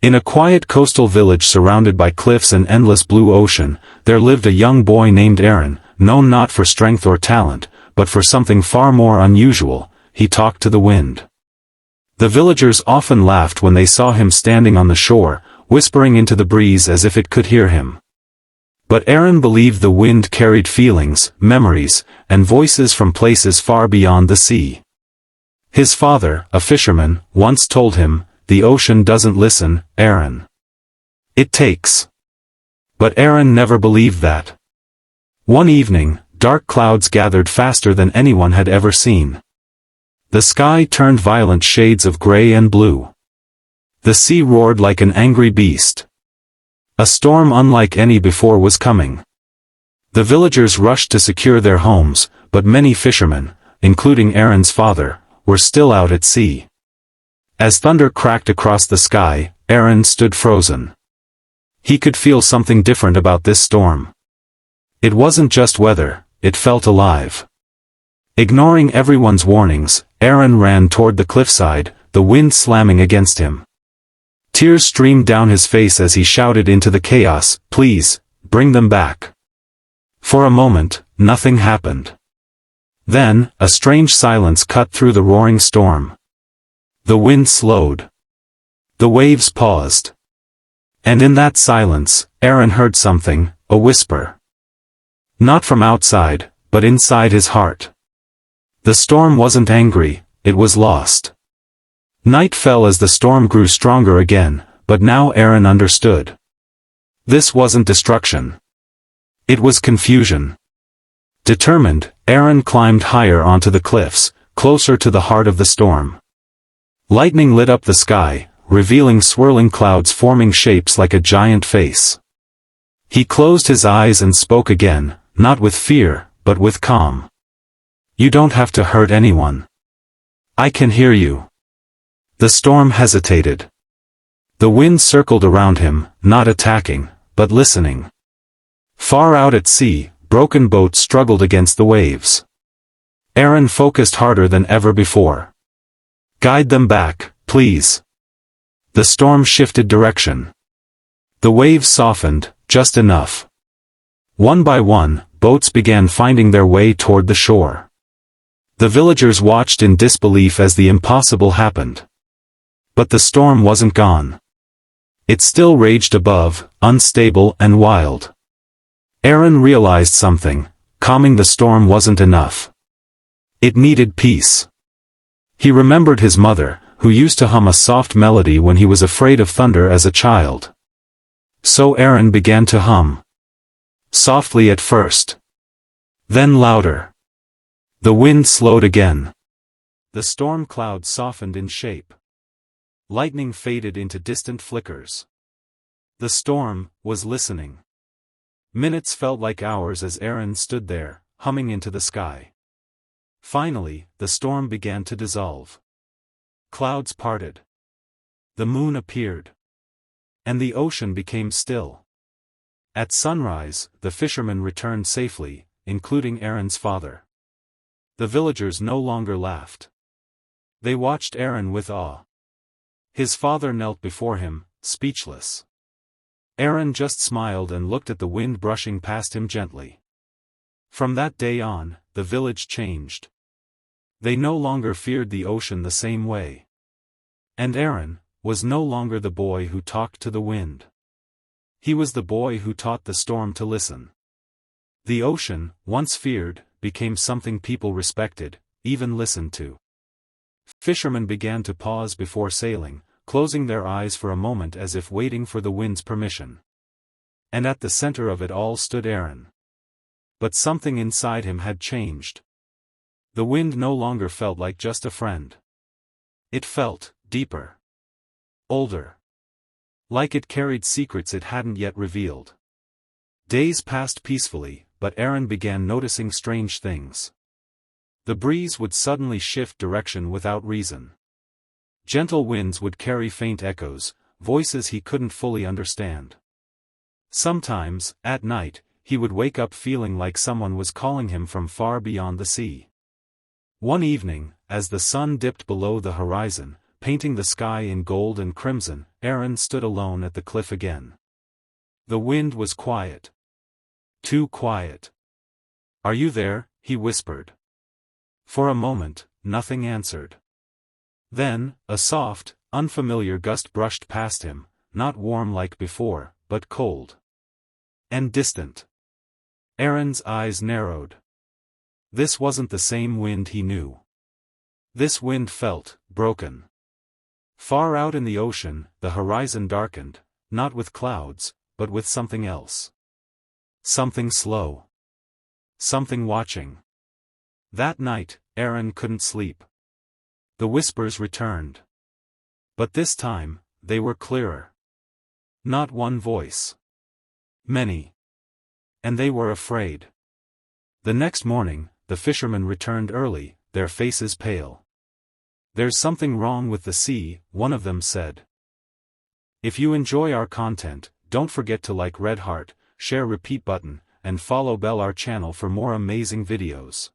In a quiet coastal village surrounded by cliffs and endless blue ocean, there lived a young boy named Aaron, known not for strength or talent, but for something far more unusual. He talked to the wind. The villagers often laughed when they saw him standing on the shore, whispering into the breeze as if it could hear him. But Aaron believed the wind carried feelings, memories, and voices from places far beyond the sea. His father, a fisherman, once told him, "The ocean doesn't listen, Aaron. It takes." But Aaron never believed that. One evening, dark clouds gathered faster than anyone had ever seen. The sky turned violent shades of gray and blue. The sea roared like an angry beast. A storm unlike any before was coming. The villagers rushed to secure their homes, but many fishermen, including Aaron's father, were still out at sea. As thunder cracked across the sky, Aaron stood frozen. He could feel something different about this storm. It wasn't just weather, it felt alive. Ignoring everyone's warnings, Aaron ran toward the cliffside, the wind slamming against him. Tears streamed down his face as he shouted into the chaos, "Please, bring them back." For a moment, nothing happened. Then, a strange silence cut through the roaring storm. The wind slowed. The waves paused. And in that silence, Aaron heard something, a whisper. Not from outside, but inside his heart. The storm wasn't angry, it was lost. Night fell as the storm grew stronger again, but now Aaron understood. This wasn't destruction. It was confusion. Determined, Aaron climbed higher onto the cliffs, closer to the heart of the storm. Lightning lit up the sky, revealing swirling clouds forming shapes like a giant face. He closed his eyes and spoke again, not with fear, but with calm. "You don't have to hurt anyone. I can hear you." The storm hesitated. The wind circled around him, not attacking, but listening. Far out at sea, broken boats struggled against the waves. Aaron focused harder than ever before. "Guide them back, please." The storm shifted direction. The waves softened, just enough. One by one, boats began finding their way toward the shore. The villagers watched in disbelief as the impossible happened. But the storm wasn't gone. It still raged above, unstable and wild. Aaron realized something: calming the storm wasn't enough. It needed peace. He remembered his mother, who used to hum a soft melody when he was afraid of thunder as a child. So Aaron began to hum. Softly at first. Then louder. The wind slowed again. The storm clouds softened in shape. Lightning faded into distant flickers. The storm was listening. Minutes felt like hours as Aaron stood there, humming into the sky. Finally, the storm began to dissolve. Clouds parted. The moon appeared. And the ocean became still. At sunrise, the fishermen returned safely, including Aaron's father. The villagers no longer laughed. They watched Aaron with awe. His father knelt before him, speechless. Aaron just smiled and looked at the wind brushing past him gently. From that day on, the village changed. They no longer feared the ocean the same way. And Aaron was no longer the boy who talked to the wind. He was the boy who taught the storm to listen. The ocean, once feared, became something people respected, even listened to. Fishermen began to pause before sailing, closing their eyes for a moment as if waiting for the wind's permission. And at the center of it all stood Aaron. But something inside him had changed. The wind no longer felt like just a friend. It felt deeper. Older. Like it carried secrets it hadn't yet revealed. Days passed peacefully, but Aaron began noticing strange things. The breeze would suddenly shift direction without reason. Gentle winds would carry faint echoes, voices he couldn't fully understand. Sometimes, at night, he would wake up feeling like someone was calling him from far beyond the sea. One evening, as the sun dipped below the horizon, painting the sky in gold and crimson. Aaron stood alone at the cliff again. The wind was quiet. Too quiet. "Are you there?" he whispered. For a moment, nothing answered. Then, a soft, unfamiliar gust brushed past him, not warm like before, but cold. And distant. Aaron's eyes narrowed. This wasn't the same wind he knew. This wind felt broken. Far out in the ocean, the horizon darkened, not with clouds, but with something else. Something slow. Something watching. That night, Aaron couldn't sleep. The whispers returned. But this time, they were clearer. Not one voice. Many. And they were afraid. The next morning, the fishermen returned early, their faces pale. "There's something wrong with the sea," one of them said. If you enjoy our content, don't forget to like red heart, share repeat button, and follow bell our channel for more amazing videos.